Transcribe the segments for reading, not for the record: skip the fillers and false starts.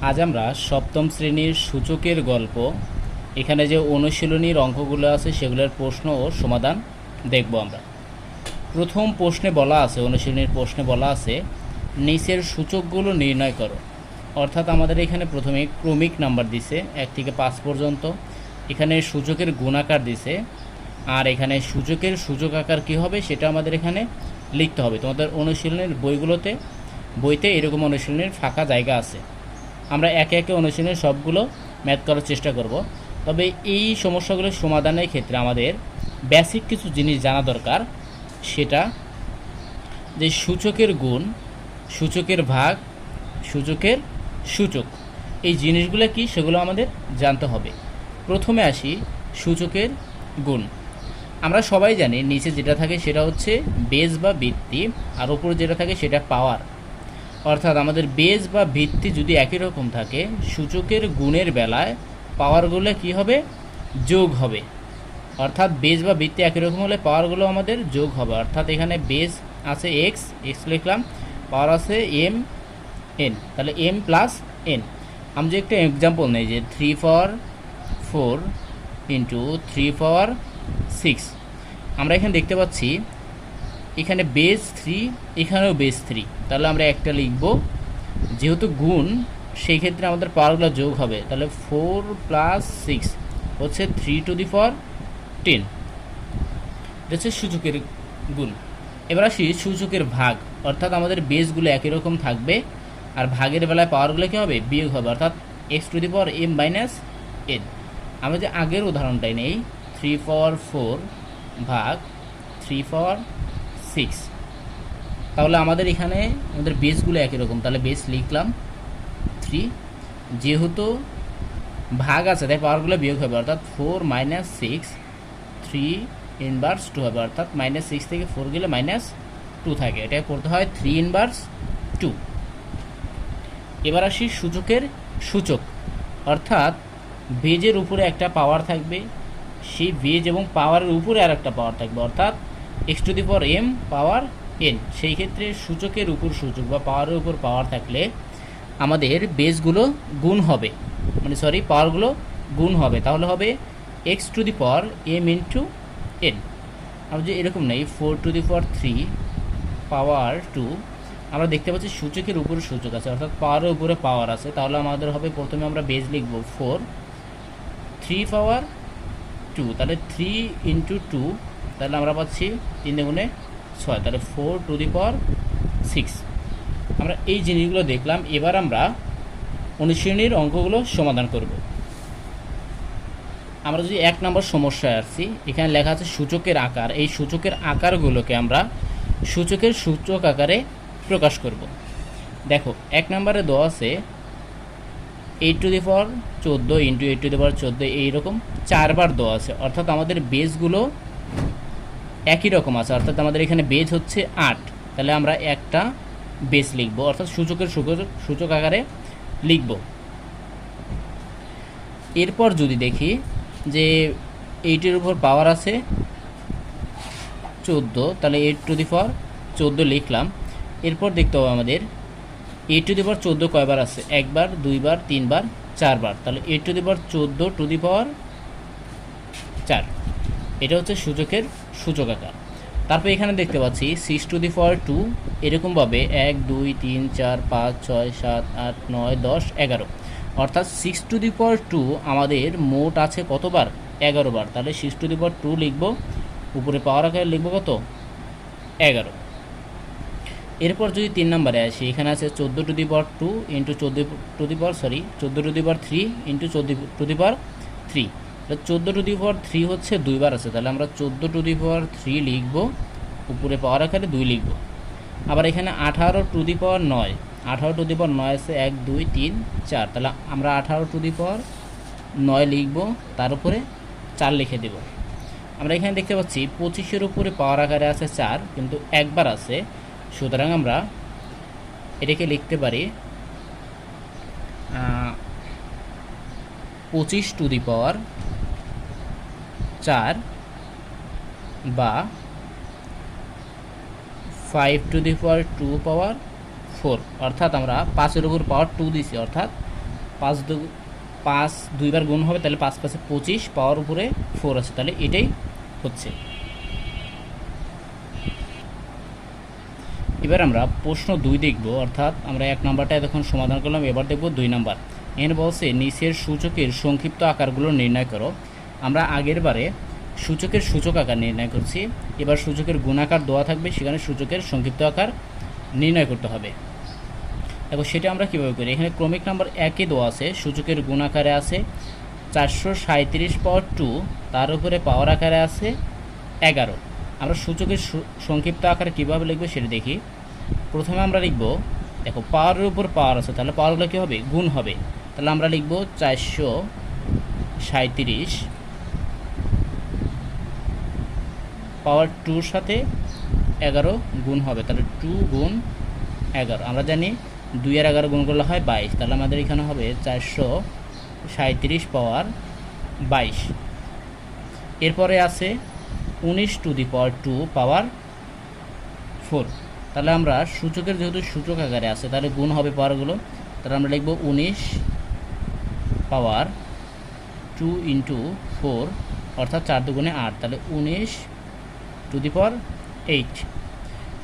আজ আমরা সপ্তম শ্রেণীর সূচকের গল্প এখানে যে অনুশীলনীর অঙ্কগুলো আছে সেগুলোর প্রশ্ন ও সমাধান দেখব আমরা। প্রথম প্রশ্নে বলা আছে, অনুশীলনীর প্রশ্নে বলা আছে নিচের সূচকগুলো নির্ণয় করো। অর্থাৎ আমাদের এখানে প্রথমে ক্রমিক নাম্বার দিছে 1 থেকে 5 পর্যন্ত, এখানে সূচকের গুণাকার দিছে, আর এখানে সূচকের সূচক আকার কী হবে সেটা আমাদের এখানে লিখতে হবে। তোমাদের অনুশীলনের বইতে এরকম অনুশীলনের ফাঁকা জায়গা আছে। আমরা একে একে অনুশীলনের সবগুলো ম্যাথ করার চেষ্টা করব। তবে এই সমস্যাগুলোর সমাধানের ক্ষেত্রে আমাদের বেসিক কিছু জিনিস জানা দরকার। সেটা যে সূচকের গুণ, সূচকের ভাগ, সূচকের সূচক, এই জিনিসগুলো কি সেগুলো আমাদের জানতে হবে। প্রথমে আসি সূচকের গুণ। আমরা সবাই জানি নিচে যেটা থাকে সেটা হচ্ছে বেস বা ভিত্তি, আর উপরে যেটা থাকে সেটা পাওয়ার। অর্থাৎ আমাদের বেস বা ভিত্তি যদি একই রকম থাকে, সূচকের গুণের বেলায় পাওয়ারগুলো কি হবে? যোগ হবে। অর্থাৎ বেস বা ভিত্তি একই রকম হলে পাওয়ারগুলো আমাদের যোগ হবে। অর্থাৎ এখানে বেস আছে এক্স লিখলাম, পাওয়ার আছে এম এন, তাহলে এম প্লাস এন। আমি যে একটা এক্সাম্পল নেই যে 3 পাওয়ার 4 ইন্টু 3 পাওয়ার 6। আমরা এখানে দেখতে পাচ্ছি এখানে বেস 3, এখানেও বেস 3, তাহলে আমরা একটা লিখব। যেহেতু গুণ সেই ক্ষেত্রে আমাদের পাওয়ারগুলো যোগ হবে, তাহলে 4 প্লাস 6 হচ্ছে 3 টু দি পাওয়ার 10। এটা হচ্ছে সূচকের গুণ। এবার আসি সূচকের ভাগ। অর্থাৎ আমাদের বেসগুলো একই রকম থাকবে, আর ভাগের বেলায় পাওয়ারগুলো কী হবে? বিয়োগ হবে। অর্থাৎ x to the power m minus n. আমরা যে আগের উদাহরণটাই নেই, 3 পাওয়ার 4 ভাগ 3 পাওয়ার 6, তাহলে আমাদের এখানে আমাদের বেসগুলো একই রকম, তাহলে বেস লিখলাম 3। যেহেতু ভাগ আছে তাই পাওয়ারগুলো বিয়োগ হবে, অর্থাৎ 4 মাইনাস 6 3 ইনভার্স 2 হবে। অর্থাৎ মাইনাস 6 থেকে 4 গেলে মাইনাস 2 থাকে, এটাই করতে হয় 3 ইনভার্স 2। এবার আসি সূচকের সূচক। অর্থাৎ বেজের উপরে একটা পাওয়ার থাকবে, সেই বেজ এবং পাওয়ারের উপরে আর একটা পাওয়ার থাকবে, অর্থাৎ x to the power m power n. সেই ক্ষেত্রে সূচকের উপর সূচক বা পাওয়ারের উপর পাওয়ার থাকলে আমাদের বেসগুলো গুণ হবে, পাওয়ারগুলো গুণ হবে। তাহলে হবে x to the power m into n. আমরা যে এরকম নেই 4 টু দি পাওয়ার 3 পাওয়ার 2, আমরা দেখতে পাচ্ছি সূচকের উপরে সূচক আছে, অর্থাৎ পাওয়ারের উপরে পাওয়ার আছে। তাহলে আমাদের হবে প্রথমে আমরা বেস লিখব 4, 3 পাওয়ার 2, তাহলে 3 ইন্টু 2, তাহলে আমরা পাচ্ছি 3 গুণে 6, তাহলে 4 টু দি পাওয়ার 6। আমরা এই জিনিসগুলো দেখলাম। এবার আমরা অনুশীলনীর অঙ্কগুলো সমাধান করব। আমরা যদি 1 নম্বর সমস্যায় আসছি, এখানে লেখা আছে সূচকের আকার। এই সূচকের আকারগুলোকে আমরা সূচকের সূচক আকারে প্রকাশ করব। দেখো 1 নম্বরে দেওয়া আছে 8 to the power 14 into 8 to the power 14, এইরকম 4 বার দেওয়া আছে। অর্থাৎ আমাদের বেসগুলো একই রকম আছে, অর্থাৎ আমাদের এখানে বেস হচ্ছে 8, তাহলে আমরা একটা বেস লিখব, অর্থাৎ সূচকের সূচক আকারে লিখব। এরপর যদি দেখি যে 8-এর উপর পাওয়ার আছে 14, তাহলে 8 টু দি পাওয়ার 14 লিখলাম। এরপর দেখতে হবে আমাদের 8 টু দি পাওয়ার 14 কয়বার আছে? 1 বার, 2 বার, 3 বার, 4 বার, তাহলে 8 to the power 14 to the পাওয়ার 4। এটা হচ্ছে সূচকের সূচক আকার। তারপর এখানে দেখতে পাচ্ছি 6 টু দি পাওয়ার 2, এরকমভাবে 1 2 3 4 5 6 7 8 9 10 11, অর্থাৎ 6 টু দি পাওয়ার 2 আমাদের মোট আছে কতবার? 11 বার। তাহলে 6 টু দি পাওয়ার 2 লিখব, উপরে পাওয়ার আকারে লিখব কত? 11। এরপর যদি 3 নম্বরে আসি, এখানে আছে 14 to the power 2 into 14 to the power 3 into 14 to the power 3, 14 to the power 3 হচ্ছে 2 বার আছে, তাহলে আমরা 14 টু দি পাওয়ার 3 লিখব, উপরে পাওয়ার আকারে 2 লিখব। আবার এখানে 18 two the power 9, 18 two the পাওয়ার 9 আছে 1 2 3 4, তাহলে আমরা 18 টু দি পাওয়ার 9 লিখব, তার উপরে 4 লিখে দেব। আমরা এখানে দেখতে পাচ্ছি 25-এর উপরে পাওয়ার আকারে আছে 4, কিন্তু একবার আছে, সুতরাং আমরা এটাকে লিখতে পারি 25 টু দি পাওয়ার 4 বা 5 টু দি পাওয়ার 2 পাওয়ার 4, অর্থাৎ আমরা 5-এর উপর পাওয়ার 2 দিছি, অর্থাৎ 5 দুইবার গুণ হবে, তাহলে 5 5 25, পাওয়ার উপরে 4 আছে, তাহলে এটাই হচ্ছে। এবার আমরা প্রশ্ন 2 দেখব, অর্থাৎ আমরা 1 নাম্বারটা এতক্ষণ সমাধান করলাম, এবার দেখব 2 নাম্বার। এখানে বলছে নিচের সূচকের সংক্ষিপ্ত আকারগুলো নির্ণয় করো। আমরা আগের বারে সূচকের সূচক আকার নির্ণয় করছি, এবার সূচকের গুণাকার দেওয়া থাকবে, সেখানে সূচকের সংক্ষিপ্ত আকার নির্ণয় করতে হবে। দেখো সেটা আমরা কীভাবে করি, এখানে ক্রমিক নাম্বার 1-এ দেওয়া আছে, সূচকের গুণ আকারে আছে 437 পাওয়ার 2, তার উপরে পাওয়ার আকারে আছে 11। আমরা সূচকের সংক্ষিপ্ত আকার কীভাবে লিখবো সেটা দেখি। প্রথমে আমরা লিখব, দেখো পাওয়ারের উপর পাওয়ার আছে, তাহলে পাওয়ারগুলো কী হবে, গুণ হবে। তাহলে আমরা লিখব 437 পাওয়ার 2-র সাথে 11 গুণ হবে, তাহলে 2 গুণ 11। আমরা জানি 2 আর 11 গুণ করলে হয় 22, তাহলে আমাদের এখানে হবে 437 পাওয়ার 22। এরপরে আছে 19 টু দি পাওয়ার 2 পাওয়ার 4। তাহলে আমরা সূচকের যেহেতু সূচক আকারে আছে, তাহলে গুণ হবে পাওয়ারগুলো, তাহলে আমরা লিখব 19 পাওয়ার 2 ইন্টু 4, অর্থাৎ 4 দুগুণে 8, তাহলে 19 টু দি পাওয়ার 8।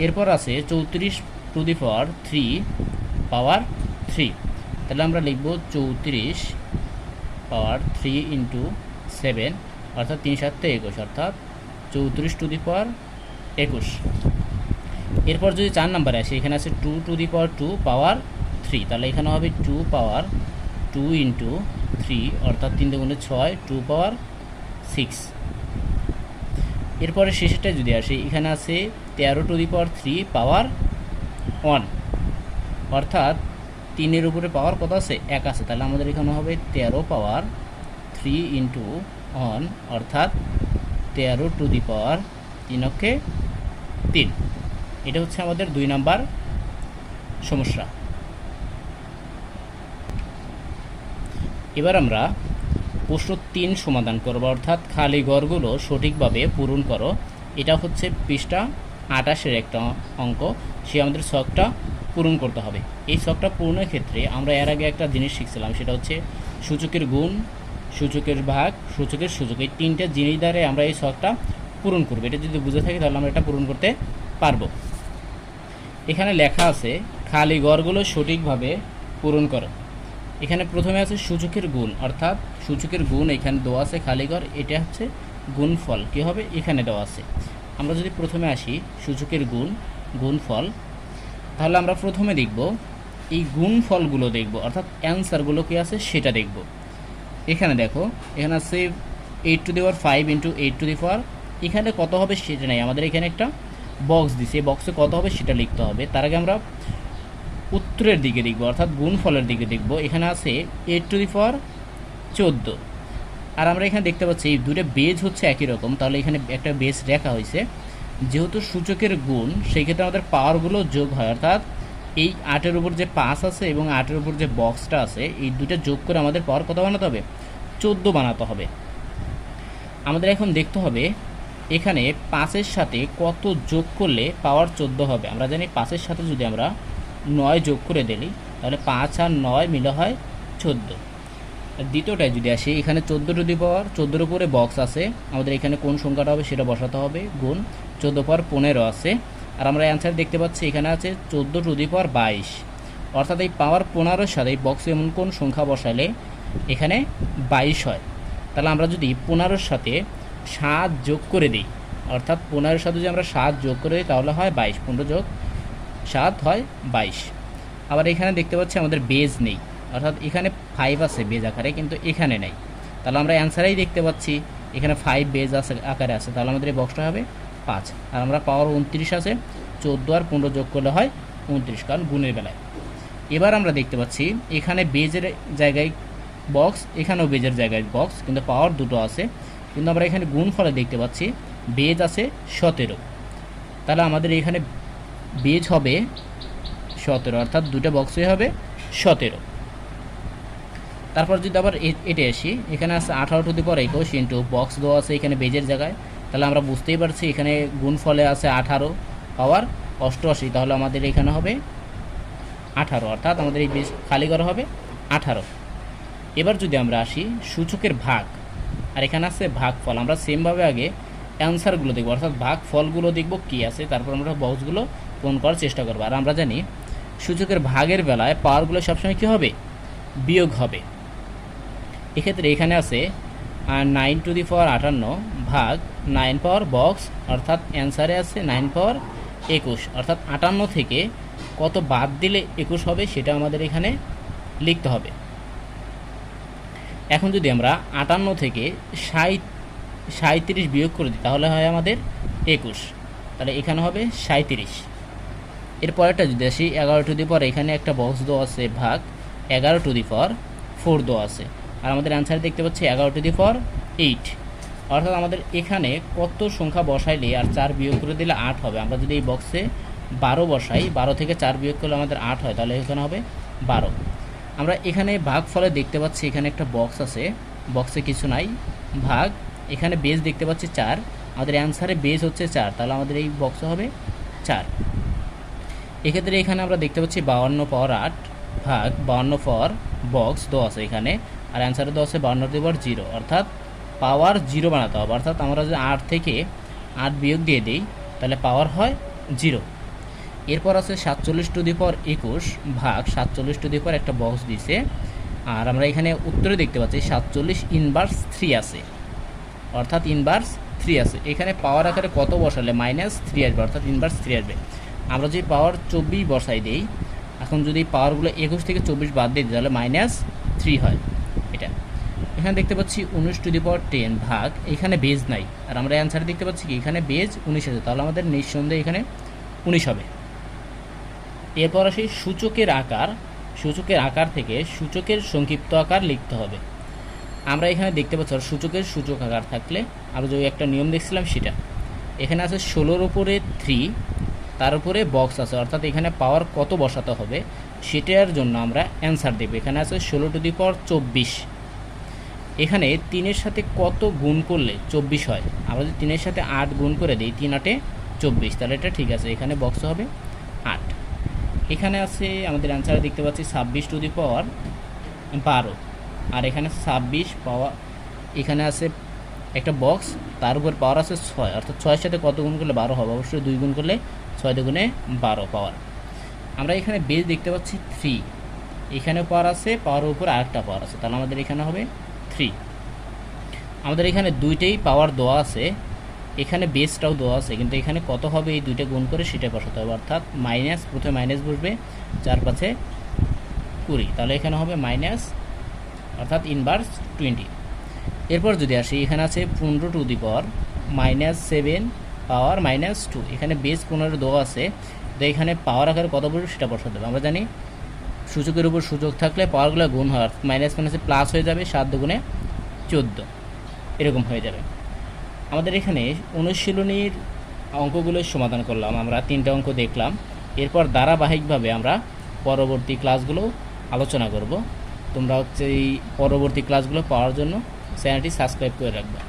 এরপর আছে 34 টু দি পাওয়ার 3 পাওয়ার 3, তাহলে আমরা লিখব 34 পাওয়ার 3 ইন্টু 7, অর্থাৎ 3 7 21, অর্থাৎ 34 টু দি পাওয়ার 21। এরপর যদি 4 নাম্বারে আসে, এখানে আছে 2 টু দি পাওয়ার 2 পাওয়ার 3, তাহলে এখানে হবে 2 পাওয়ার 2 ইন্টু 3, অর্থাৎ 3 দুগুণে 6, 2 পাওয়ার 6। এরপরে শেষেরটা যদি আসে, এখানে আছে 13 টু দি পাওয়ার 3 পাওয়ার 1, অর্থাৎ 3-এর উপরে পাওয়ার কত আছে, 1 আছে, তাহলে আমাদের এখানে হবে 13 পাওয়ার 3 ইন্টু 1, অর্থাৎ 13 টু দি পাওয়ার 3 এটা হচ্ছে আমাদের 2 নাম্বার সমস্যা। এবার আমরা প্রশ্ন 3 সমাধান করব, অর্থাৎ খালি ঘরগুলো সঠিকভাবে পূরণ করো। এটা হচ্ছে পৃষ্ঠা 28-এর একটা অঙ্ক, সে আমাদের ছকটা পূরণ করতে হবে। এই ছকটা পূরণের ক্ষেত্রে আমরা এর আগে একটা জিনিস শিখছিলাম, সেটা হচ্ছে সূচকের গুণ, সূচকের ভাগ, সূচকের সূচক, এই 3টা জিনিস দ্বারা আমরা এই ছকটা পূরণ করব। এটা যদি বুঝে থাকি তাহলে আমরা এটা পূরণ করতে পারবো। এখানে লেখা আছে খালি ঘরগুলো সঠিকভাবে পূরণ করো। এখানে প্রথমে আছে সূচকের গুণ, অর্থাৎ সূচকের গুণ এখানে দেওয়া আছে খালি ঘর, এটা হচ্ছে গুণফল কী হবে এখানে দেওয়া আছে। আমরা যদি প্রথমে আসি সূচকের গুণফল, তাহলে আমরা প্রথমে দেখব এই গুণফলগুলো দেখব, অর্থাৎ অ্যান্সারগুলো কী আছে সেটা দেখব। এখানে দেখো, এখানে আছে 8 to the power 5 into 8 to the power, এখানে কত হবে সেটা নেই, আমাদের এখানে একটা বক্স দিছে, এই বক্সে কত হবে সেটা লিখতে হবে। তার আগে আমরা উত্তরের দিকে দেখব, অর্থাৎ গুণফলের দিকে দেখব। এখানে আছে 8 টু দি পাওয়ার 14, আর আমরা এখানে দেখতে পাচ্ছি এই দুটো বেজ হচ্ছে একই রকম, তাহলে এখানে একটা বেজ রেখা হয়েছে। যেহেতু সূচকের গুণ, সেই ক্ষেত্রে আমাদের পাওয়ারগুলো যোগ হয়, অর্থাৎ এই 8-এর উপর যে 5 আছে এবং 8-এর উপর যে বক্সটা আছে, এই দুটো যোগ করে আমাদের পাওয়ার কত বানাতে হবে, 14 বানাতে হবে। আমাদের এখন দেখতে হবে এখানে 5-এর সাথে কত যোগ করলে পাওয়ার 14 হবে। আমরা জানি 5-এর সাথে যদি আমরা 9 যোগ করে দিই, তাহলে 5 আর 9 মিলে হয় 14। দ্বিতীয়টায় যদি আসি, এখানে 14 টু দি পাওয়ার 14-এর উপরে বক্স আছে, আমাদের এখানে কোন সংখ্যাটা হবে সেটা বসাতে হবে, গুণ 14 পাওয়ার 15 আছে। আর আমরা অ্যান্সার দেখতে পাচ্ছি এখানে আছে 14 টু দি পাওয়ার 22, অর্থাৎ এই পাওয়ার 15-এর সাথে এই বক্সে এমন কোন সংখ্যা বসালে এখানে 22 হয়। তাহলে আমরা যদি 15-এর সাথে 7 যোগ করে দিই, অর্থাৎ 15-এর সাথে যদি আমরা 7 যোগ করে দিই তাহলে হয় 22, 15 যোগ 7 হয় 22। আবার এখানে দেখতে পাচ্ছি আমাদের বেজ নেই, অর্থাৎ এখানে 5 আছে বেজ আকারে, কিন্তু এখানে নেই। তাহলে আমরা অ্যান্সারেই দেখতে পাচ্ছি এখানে 5 বেজ আছে আকারে আছে, তাহলে আমাদের এই বক্সটা হবে 5। আর আমরা পাওয়ার 29 আছে, 14 আর 15 যোগ করলে হয় 29, কারণ গুণের বেলায়। এবার আমরা দেখতে পাচ্ছি এখানে বেজের জায়গায় বক্স, এখানেও বেজের জায়গায় বক্স, কিন্তু পাওয়ার দুটো আছে। কিন্তু আমরা এখানে গুণফলে দেখতে পাচ্ছি বেজ আছে 17, তাহলে আমাদের এখানে বেজ হবে 17, অর্থাৎ দুটো বক্সই হবে 17। তারপর যদি আবার এটা আসি, এখানে আছে 18 two the power 21 into box দেওয়া আছে এখানে বেজের জায়গায়, তাহলে আমরা বুঝতেই পারছি এখানে গুণফলে আছে 18 পাওয়ার 88, তাহলে আমাদের এখানে হবে 18, অর্থাৎ আমাদের এই বেজ খালি করা হবে 18। এবার যদি আমরা আসি সূচকের ভাগ, আর এখানে আছে ভাগফল, আমরা সেমভাবে আগে অ্যান্সারগুলো দেখব, অর্থাৎ ভাগ ফলগুলো দেখব কী আছে, তারপর আমরা বক্সগুলো পূরণ করার চেষ্টা করবো। আর আমরা জানি সূচকের ভাগের বেলায় পাওয়ারগুলো সবসময় কী হবে, বিয়োগ হবে। এক্ষেত্রে এখানে আছে 9^58 ভাগ 9 পাওয়ার বক্স, অর্থাৎ অ্যান্সারে আছে 9 পাওয়ার 21, অর্থাৎ 58 থেকে কত বাদ দিলে 21 হবে সেটা আমাদের এখানে লিখতে হবে। এখন যদি আমরা 58 থেকে 37 বিয়োগ করে দিই তাহলে হয় আমাদের 21, তাহলে এখানে হবে 37। এরপরেরটা যদি আসি 11^4, এখানে একটা বক্স দেওয়া আছে ভাগ 11^4 দেওয়া আছে, আর আমাদের অ্যান্সার দেখতে পাচ্ছি 11^8, অর্থাৎ আমাদের এখানে কত সংখ্যা বসাইলে আর 4 বিয়োগ করে দিলে 8 হবে। আমরা যদি এই বক্সে 12 বসাই, 12 থেকে 4 বিয়োগ করলে আমাদের 8 হয়, তাহলে এখানে হবে 12। আমরা এখানে ভাগ ফলে দেখতে পাচ্ছি এখানে একটা বক্স আছে, বক্সে কিছু নাই, ভাগ এখানে বেজ দেখতে পাচ্ছি 4, আমাদের অ্যান্সারে বেজ হচ্ছে 4, তাহলে আমাদের এই বক্সে হবে 4। এক্ষেত্রে এখানে আমরা দেখতে পাচ্ছি 52 পাওয়ার 8 ভাগ 52 পাওয়ার বক্স দেওয়া আছে এখানে, আর অ্যান্সারে দেওয়া আছে 52^0, অর্থাৎ পাওয়ার 0 বানাতে হবে। অর্থাৎ আমরা যদি 8 থেকে 8 বিয়োগ দিয়ে দিই তাহলে পাওয়ার হয় 0। এরপর আছে 47^21 ভাগ 47^, একটা বক্স দিছে, আর আমরা এখানে উত্তরে দেখতে পাচ্ছি 47 ইনভার্স 3 আছে, অর্থাৎ ইনভার্স 3 আছে। এখানে পাওয়ার আকারে কত বসালে -3 আসবে, অর্থাৎ ইনভার্স 3 আসবে। আমরা যদি পাওয়ার 24 বসাই দিই, এখন যদি পাওয়ারগুলো 21 থেকে 24 বাদ দিয়ে দিই তাহলে -3 হয়। এটা এখানে দেখতে পাচ্ছি 19^10 ভাগ, এখানে বেজ নাই, আর আমরা অ্যান্সারে দেখতে পাচ্ছি কি এখানে বেজ 19 আছে, তাহলে আমাদের নিঃসন্দেহে এখানে 19 হবে। এরপর আসি সূচকের আকার। সূচকের আকার থেকে সূচকের সংক্ষিপ্ত আকার লিখতে হবে। আমরা এখানে দেখতে পাচ্ছি সূচকের সূচক আকার থাকলে আমরা যে একটা নিয়ম দেখছিলাম সেটা এখানে আছে 16-র উপরে 3, তার উপরে বক্স আছে, অর্থাৎ এখানে পাওয়ার কত বসাতে হবে সেটার জন্য আমরা অ্যান্সার দেব। এখানে আছে 16^24, এখানে 3-এর সাথে কত গুণ করলে 24 হয়, আমরা যদি 3-এর সাথে 8 গুণ করে দিই, 3×8 = 24, তাহলে এটা ঠিক আছে, এখানে বক্স হবে 8। এখানে আছে আমাদের অ্যান্সারে দেখতে পাচ্ছি 26^12, আর এখানে 26 পাওয়ার, এখানে আছে একটা বক্স, তার উপর পাওয়ার আছে 6, অর্থাৎ 6-এর সাথে কত গুণ করলে 12 হবে, অবশ্যই 2 গুণ করলে 6×2 = 12 পাওয়ার। আমরা এখানে বেজ দেখতে পাচ্ছি 3, এখানে পাওয়ার আছে, পাওয়ারের উপর আরেকটা পাওয়ার আছে, তাহলে আমাদের এখানে হবে 3। আমাদের এখানে দুইটাই পাওয়ার দেওয়া আছে, এখানে বেসটাও দেওয়া আছে, কিন্তু এখানে কত হবে এই দুইটা গুণ করে সেটা বসাতে হবে, অর্থাৎ মাইনাস, প্রথমে মাইনাস বসবে, 4×5 = 20, তাহলে এখানে হবে মাইনাস, অর্থাৎ ইনভার্স 20। এরপর যদি আসি এখানে আছে 15^-7 পাওয়ার -2, এখানে বেস 15 দেওয়া আছে, তো এখানে পাওয়ার আকারে কত বসবে সেটা বসাতে হবে। আমরা জানি সূচকের উপর সূচক থাকলে পাওয়ারগুলো গুণ হয়, মাইনাস প্লাস হয়ে যাবে, 7×2 = 14, এরকম হয়ে যাবে। আমাদের এখানে অনুশীলনীর অঙ্কগুলোর সমাধান করলাম, আমরা 3টা অঙ্ক দেখলাম। এরপর ধারাবাহিকভাবে আমরা পরবর্তী ক্লাসগুলো আলোচনা করব। তোমরা এই পরবর্তী ক্লাসগুলো পাওয়ার জন্য চ্যানেলটি সাবস্ক্রাইব করে রাখবে।